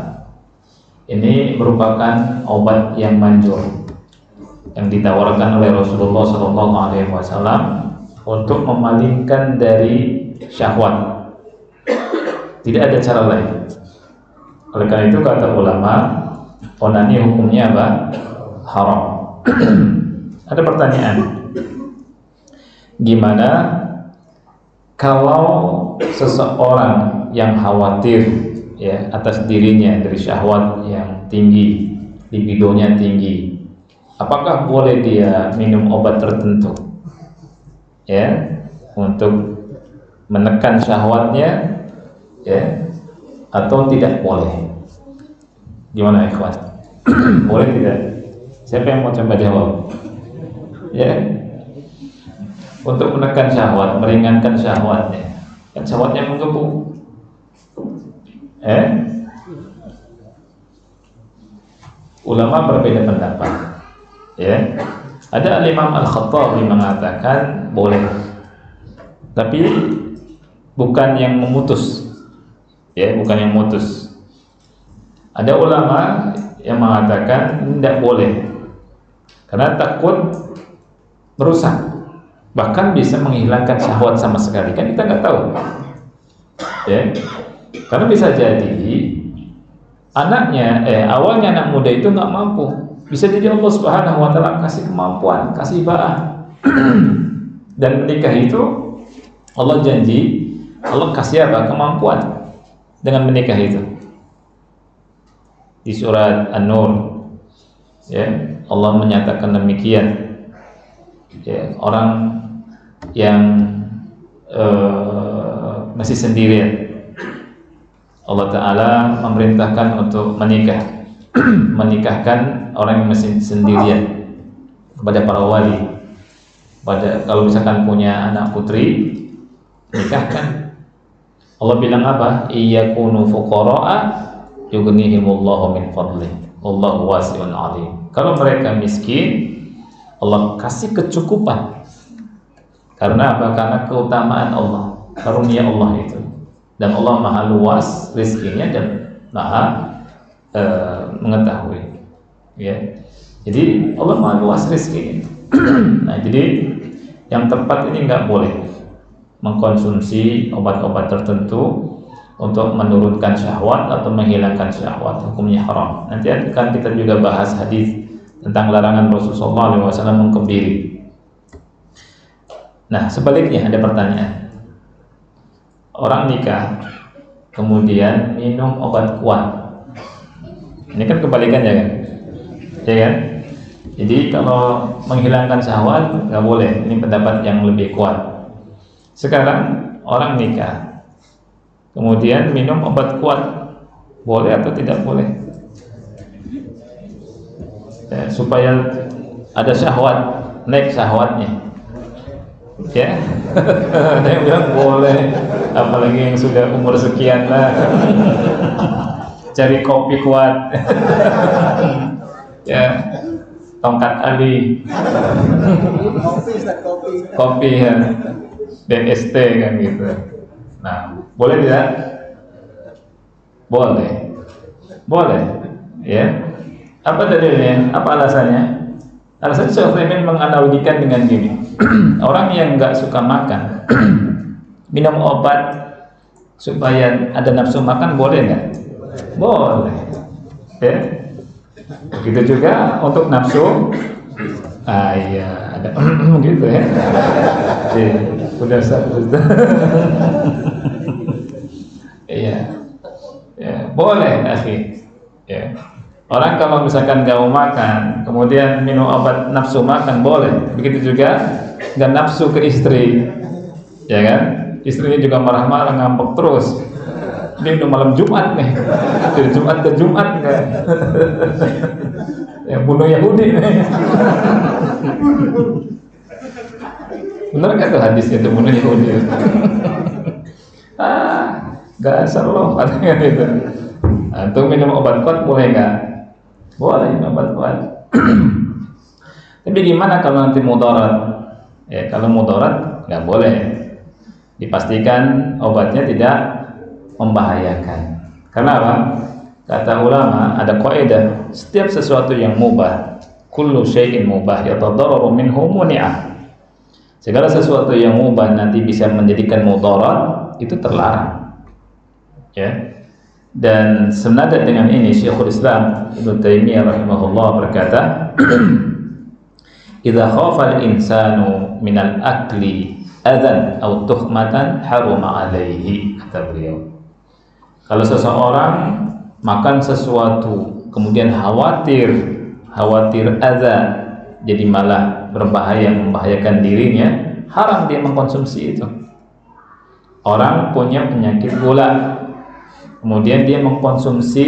Ini merupakan obat yang manjur yang ditawarkan oleh Rasulullah SAW untuk memalingkan dari syahwat. Tidak ada cara lain. Oleh karena itu kata ulama, onani hukumnya apa? Haram. Ada pertanyaan, gimana kalau seseorang yang khawatir ya atas dirinya dari syahwat yang tinggi, libidonya tinggi, apakah boleh dia minum obat tertentu ya untuk menekan syahwatnya ya atau tidak boleh? Gimana ikhwan? Boleh tidak? Siapa yang mau coba jawab? Ya, untuk menekan syahwat, meringankan syahwatnya. Kan syahwatnya menggebu. Ulama berbeda pendapat. Ya, ada Imam Al-Khattabi mengatakan boleh, tapi bukan yang memutus. Ya, bukan yang memutus. Ada ulama yang mengatakan tidak boleh karena takut merusak, bahkan bisa menghilangkan syahwat sama sekali. Kan kita nggak tahu ya, karena bisa jadi anaknya awalnya anak muda itu nggak mampu, bisa jadi Allah Subhanahu wa Ta'ala kasih kemampuan, kasih baah dan menikah itu Allah janji, Allah kasih apa? Kemampuan dengan menikah itu. Di surat An-Nur ya, Allah menyatakan demikian ya, orang yang masih sendirian Allah Ta'ala memerintahkan untuk menikah menikahkan orang yang masih sendirian kepada para wali. Kalau misalkan punya anak putri, nikahkan. Allah bilang apa? Iyakunu fuqara'a yughnihimullahu min fadlih wallahu wasi'un alim. Kalau mereka miskin, Allah kasih kecukupan. Karena apa? Karena keutamaan Allah, karunia Allah itu. Dan Allah maha luas rezekinya dan maha mengetahui. Ya. Jadi Allah maha luas rezekinya. Nah, jadi yang tepat ini nggak boleh mengkonsumsi obat-obat tertentu untuk menurunkan syahwat atau menghilangkan syahwat. Hukumnya haram. Nanti akan kita juga bahas hadis tentang larangan Rasulullah SAW mengkebiri. Nah, sebaliknya ada pertanyaan. Orang nikah kemudian minum obat kuat. Ini kan kebalikannya kan? Ya kan? Jadi kalau menghilangkan syahwat nggak boleh. Ini pendapat yang lebih kuat. Sekarang orang nikah kemudian minum obat kuat, boleh atau tidak boleh? Ya, supaya ada syahwat, naik syahwatnya. Ya, ada yang bilang boleh, apalagi yang sudah umur sekian lah, cari kopi kuat, ya, tongkat Ali, kopi ya, DST kan gitu. Nah, boleh tidak? Boleh, boleh, ya. Apa dalilnya? Apa alasannya? Alasannya Syekh Utsaimin menganalogikan dengan gini. Orang yang nggak suka makan minum obat supaya ada nafsu makan, boleh nggak? Boleh. Ya. Begitu juga untuk nafsu. Iya, ada gitu ya. Udah satu. Iya. Ya, boleh akhi. Ya. Orang kalau misalkan nggak mau makan, kemudian minum obat nafsu makan boleh. Begitu juga nggak nafsu ke istri, ya kan? Istrinya juga marah-marah, ngambek terus. Ini udah malam Jumat nih, dari Jumat ke Jumat nggak? Ya bunuh Yahudi nih. Bener nggak tuh hadisnya tuh bunuh Yahudi? Gak asal loh katanya gitu. Untuk minum obat kuat boleh nggak? Boleh minum obat kuat. Tapi gimana kalau nanti mudarat? Ya kalau mudarat nggak boleh. Dipastikan obatnya tidak membahayakan. Karena apa? Kata ulama ada kaidah, setiap sesuatu yang mubah, kullu syai'in mubah yatadarraru minhu muni'ah. Segala sesuatu yang mubah nanti bisa menjadikan mudarat itu terlarang. Ya. Dan senada dengan ini Syekhul Islam Ibnu Taimiyah rahimahullah berkata, "Idza khafa al-insanu min al-akli adzan aw tuhmatan haruma alaihi," kata beliau. Kalau seseorang makan sesuatu kemudian khawatir adza, jadi malah berbahaya, membahayakan dirinya, haram dia mengkonsumsi itu. Orang punya penyakit gula, kemudian dia mengkonsumsi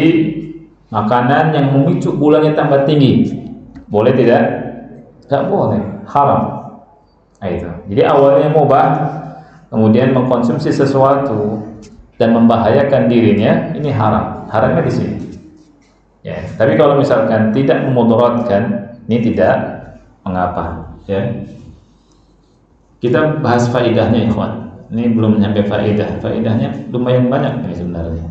makanan yang memicu gulanya tambah tinggi, boleh tidak? Tidak boleh, haram. Nah, itu. Jadi awalnya mubah, kemudian mengkonsumsi sesuatu dan membahayakan dirinya, ini haram. Haramnya di sini. Ya, tapi kalau misalkan tidak memudaratkan, ini tidak mengapa. Ya. Kita bahas faidahnya, ikhwan. Ini belum sampai faedah. Faedahnya lumayan banyak ini sebenarnya.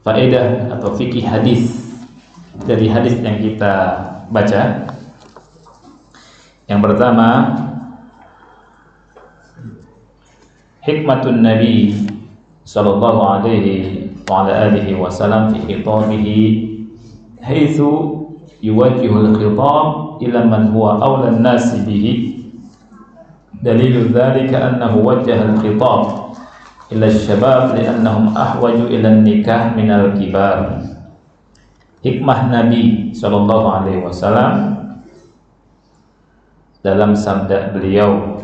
Faedah atau fikih hadis dari hadis yang kita baca. Yang pertama, hikmatun Nabi sallallahu alaihi wa ala alihi wasallam fi khitabihi haitsu yuwajjihu al-khitab ila man huwa awla an-nas bihi. Dalil dzalika annahu wajjaha al-khitab ila asy-syabab li'annahum ahwaju ila an-nikah min al-kibar. Hikmah Nabi sallallahu alaihi wasallam dalam sabda beliau,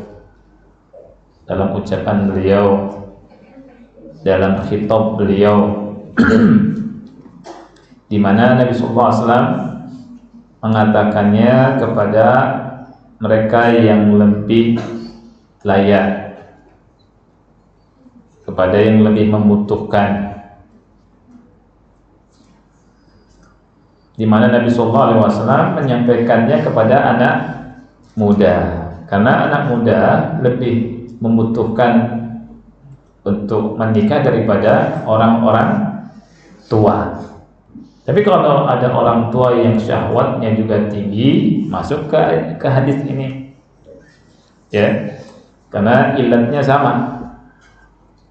dalam ucapan beliau, dalam khitab beliau, di mana Nabi sallallahu alaihi wasallam mengatakannya kepada mereka yang lebih layak, kepada yang lebih membutuhkan, di mana Nabi sallallahu alaihi wasallam menyampaikannya kepada anak muda, karena anak muda lebih membutuhkan untuk menikah daripada orang-orang tua. Tapi kalau ada orang tua yang syahwatnya juga tinggi, masuk ke hadis ini, ya, karena ilatnya sama,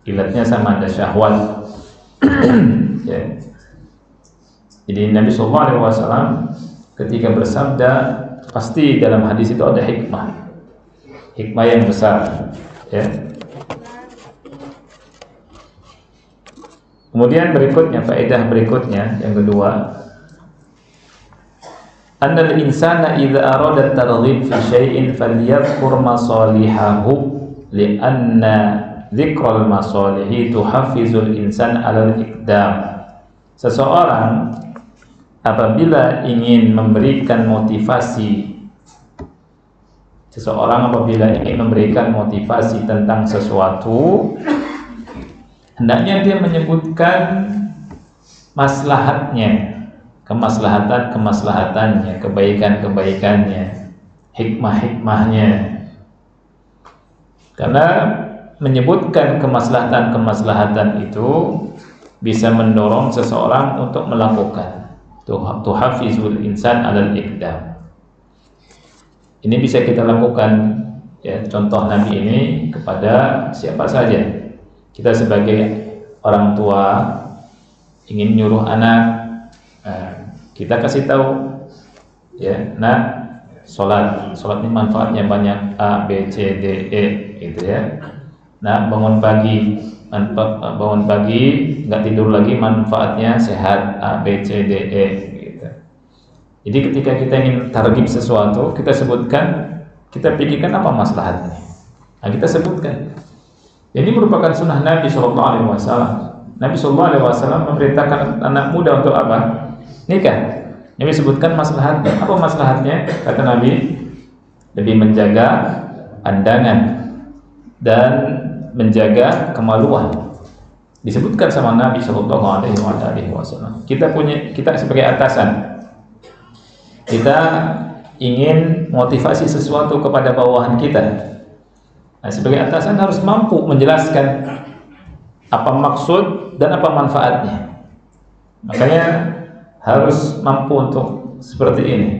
ada syahwat. Ya. Jadi Nabi SAW ketika bersabda, pasti dalam hadis itu ada hikmah yang besar. Ya. Kemudian berikutnya, faedah berikutnya yang kedua, annal insana idza arada at-targhib fi syai'in falyadhkur masalihahu li'anna dzikral masalihi tuhaffizul insan 'alal iqdam. Seseorang apabila ingin memberikan motivasi, tentang sesuatu, hendaknya dia menyebutkan maslahatnya, kemaslahatannya, kebaikan-kebaikannya, hikmah-hikmahnya. Karena menyebutkan kemaslahatan itu bisa mendorong seseorang untuk melakukan. Tuhafizul insan 'alal iqdam. Ini bisa kita lakukan, ya, contoh Nabi ini kepada siapa saja. Kita sebagai orang tua ingin nyuruh anak, kita kasih tahu, ya, nak, Sholat ini manfaatnya banyak, A, B, C, D, E gitu ya. Nah, bangun pagi nggak tidur lagi, manfaatnya sehat, A, B, C, D, E gitu. Jadi ketika kita ingin targhib sesuatu, kita sebutkan, kita pikirkan apa maslahatnya. Nah, kita sebutkan. Ini merupakan sunnah Nabi SAW. Nabi SAW memerintahkan anak muda untuk apa? Nikah. Nabi sebutkan maslahatnya. Apa maslahatnya? Kata Nabi, lebih menjaga pandangan dan menjaga kemaluan. Disebutkan sama Nabi SAW. Kita sebagai atasan, kita ingin motivasi sesuatu kepada bawahan kita. Nah, sebagai atasan harus mampu menjelaskan apa maksud dan apa manfaatnya. Makanya harus mampu untuk seperti ini.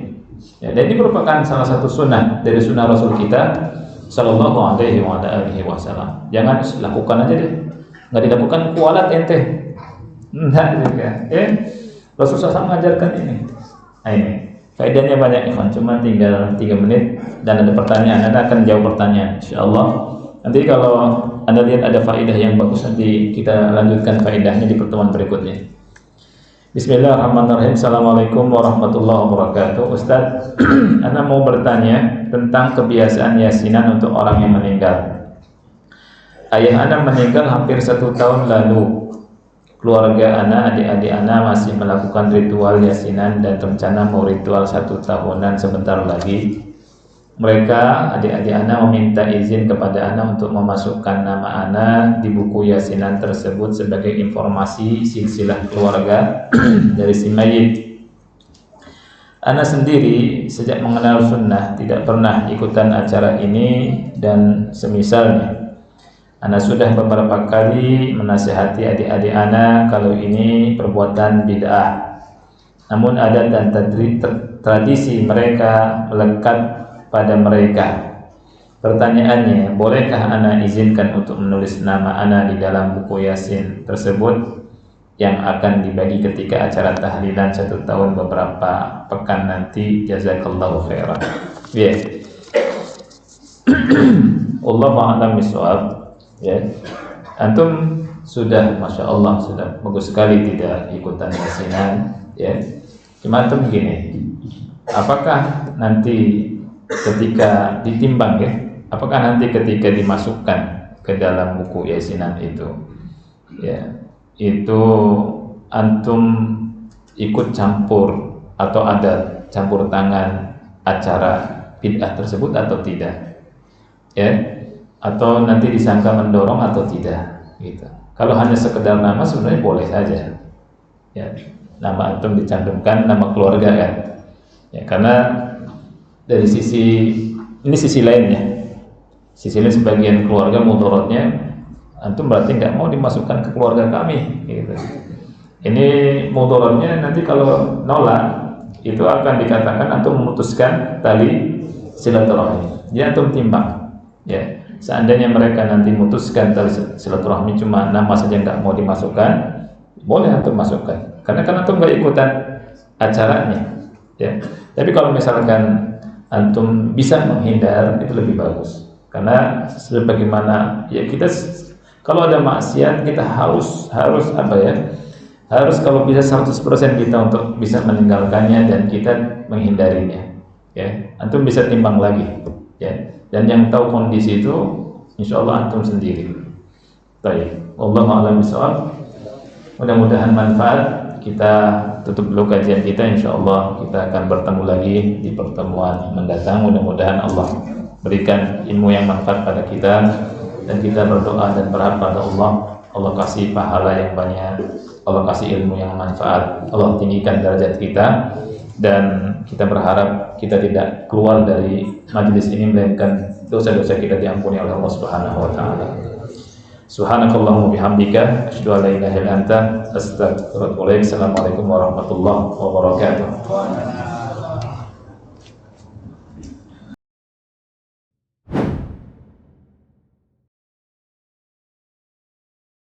Ya, dan ini merupakan salah satu sunnah dari sunnah Rasul kita Sallallahu Alaihi Wasallam. Jangan lakukan aja deh, nggak dilakukan kualat ente. Enggak juga. Rasul SAW mengajarkan ini. Nah, ini faedahnya banyak, Ikhwan. Cuma tinggal 3 menit dan ada pertanyaan. Anda akan jawab pertanyaan, insyaallah. Nanti kalau Anda lihat ada faedah yang bagus, nanti kita lanjutkan faedahnya di pertemuan berikutnya. Bismillahirrahmanirrahim. Assalamualaikum warahmatullahi wabarakatuh. Ustaz, Anda mau bertanya tentang kebiasaan yasinan untuk orang yang meninggal. Ayah Anda meninggal hampir 1 tahun lalu. Keluarga Anda, adik-adik Anda masih melakukan ritual yasinan dan rencana mau ritual 1 tahunan sebentar lagi. Mereka, adik-adik Anda meminta izin kepada Anda untuk memasukkan nama Anda di buku yasinan tersebut sebagai informasi silsilah keluarga dari si mayit. Anda sendiri sejak mengenal sunnah tidak pernah ikutan acara ini dan semisalnya. Anda sudah beberapa kali menasihati adik-adik Anda kalau ini perbuatan bid'ah. Namun adat dan tradisi mereka melekat pada mereka. Pertanyaannya, bolehkah Ana izinkan untuk menulis nama Ana di dalam buku yasin tersebut yang akan dibagi ketika acara tahlilan 1 tahun beberapa pekan nanti? Jazakallahu khairan. Ya. Allahu a'lam bishawab. Ya. Antum sudah, masya Allah, sudah bagus sekali tidak ikutan yasinan. Ya. Cuma antum begini, apakah nanti ketika ditimbang, ya, apakah nanti ketika dimasukkan ke dalam buku yasinan itu, ya, itu antum ikut campur atau ada campur tangan acara bid'ah tersebut atau tidak, ya, atau nanti disangka mendorong atau tidak, gitu. Kalau hanya sekedar nama sebenarnya boleh saja, ya, nama antum dicantumkan nama keluarga kan, ya, karena dari sisi lainnya, sisi lain sebagian keluarga mudaratnya antum berarti nggak mau dimasukkan ke keluarga kami, gitu. Ini mudaratnya nanti kalau nolak itu akan dikatakan antum memutuskan tali silaturahmi. Jadi antum timbang, ya, seandainya mereka nanti memutuskan tali silaturahmi cuma nama saja nggak mau dimasukkan, boleh antum masukkan karena kan antum nggak ikutan acaranya, ya. Tapi kalau misalkan antum bisa menghindar, itu lebih bagus. Karena sebagaimana ya, kita kalau ada maksiat kita harus apa ya? Harus kalau bisa 100% kita untuk bisa meninggalkannya dan kita menghindarinya. Ya, antum bisa timbang lagi, ya. Dan yang tahu kondisi itu insyaallah antum sendiri. Baik, wallahu a'lam bishawab. Mudah-mudahan manfaat. Kita tutup dulu kajian kita, insyaallah kita akan bertemu lagi di pertemuan mendatang. Mudah-mudahan Allah berikan ilmu yang manfaat pada kita, dan kita berdoa dan berharap pada Allah kasih pahala yang banyak, Allah kasih ilmu yang manfaat, Allah tinggikan derajat kita, dan kita berharap kita tidak keluar dari majelis ini melainkan dosa-dosa kita diampuni oleh Allah Subhanahu wa taala. Subhanakallahumma bihamdika asyhadu an la ilaha illa anta astaghfiruka wa atubu ilaik. Assalamualaikum warahmatullahi wabarakatuh.